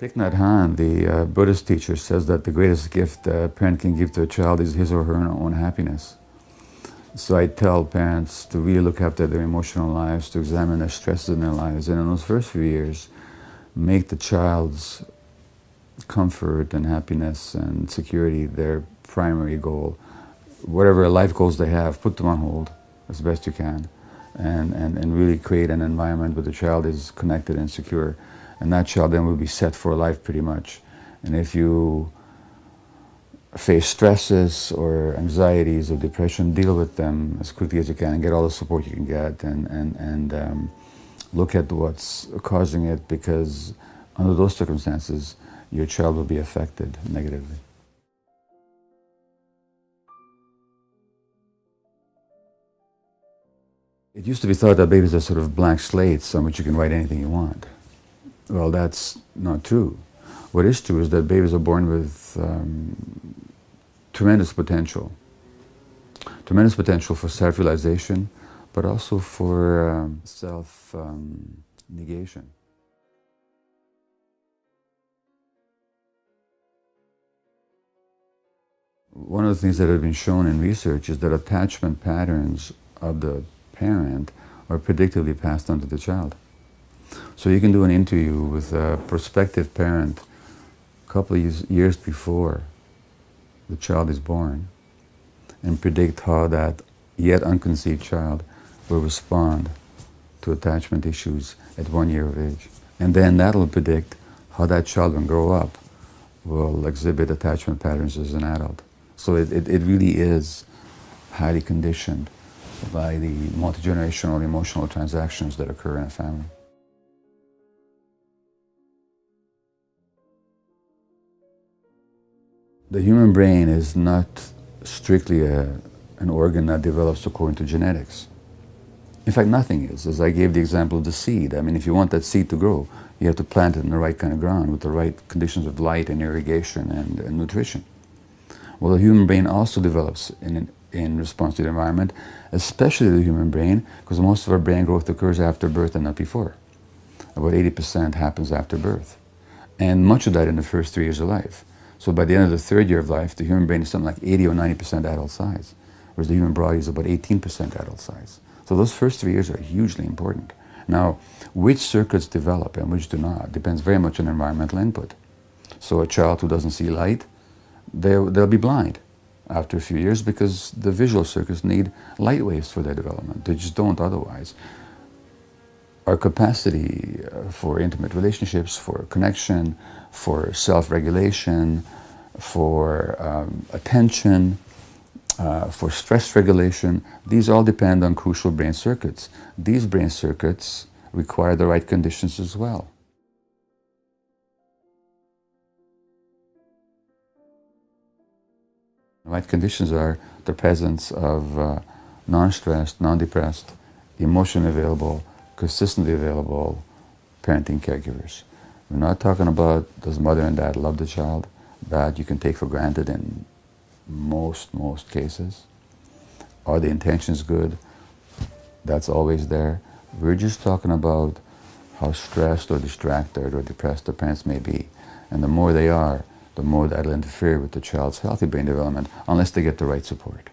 Thich Nhat Hanh, the Buddhist teacher, says that the greatest gift a parent can give to a child is his or her own happiness. So I tell parents to really look after their emotional lives, to examine their stresses in their lives, and in those first few years, make the child's comfort and happiness and security their primary goal. Whatever life goals they have, put them on hold as best you can, and really create an environment where the child is connected and secure. And that child then will be set for life pretty much. And if you face stresses or anxieties or depression, deal with them as quickly as you can and get all the support you can get, and look at what's causing it, because under those circumstances, your child will be affected negatively. It used to be thought that babies are sort of blank slates on which you can write anything you want. Well, that's not true. What is true is that babies are born with tremendous potential for self-realization, but also for self-negation. One of the things that have been shown in research is that attachment patterns of the parent are predictably passed on to the child. So you can do an interview with a prospective parent a couple of years before the child is born and predict how that yet unconceived child will respond to attachment issues at 1 year of age. And then that'll predict how that child, when grow up, will exhibit attachment patterns as an adult. So it really is highly conditioned by the multigenerational emotional transactions that occur in a family. The human brain is not strictly an organ that develops according to genetics. In fact, nothing is. As I gave the example of the seed, I mean, if you want that seed to grow, you have to plant it in the right kind of ground with the right conditions of light and irrigation and nutrition. Well, the human brain also develops in response to the environment, especially the human brain, because most of our brain growth occurs after birth and not before. About 80% happens after birth, and much of that in the first 3 years of life. So by the end of the third year of life, the human brain is something like 80 or 90% adult size, whereas the human body is about 18% adult size. So those first 3 years are hugely important. Now, which circuits develop and which do not depends very much on environmental input. So a child who doesn't see light, they'll be blind after a few years because the visual circuits need light waves for their development. They just don't otherwise. Our capacity for intimate relationships, for connection, for self-regulation, for attention, for stress regulation, these all depend on crucial brain circuits. These brain circuits require the right conditions as well. The right conditions are the presence of non-stressed, non-depressed, emotionally available, consistently available parenting caregivers. We're not talking about does mother and dad love the child. That you can take for granted in most cases. Are the intentions good? That's always there. We're just talking about how stressed or distracted or depressed the parents may be. And the more they are, the more that'll interfere with the child's healthy brain development unless they get the right support.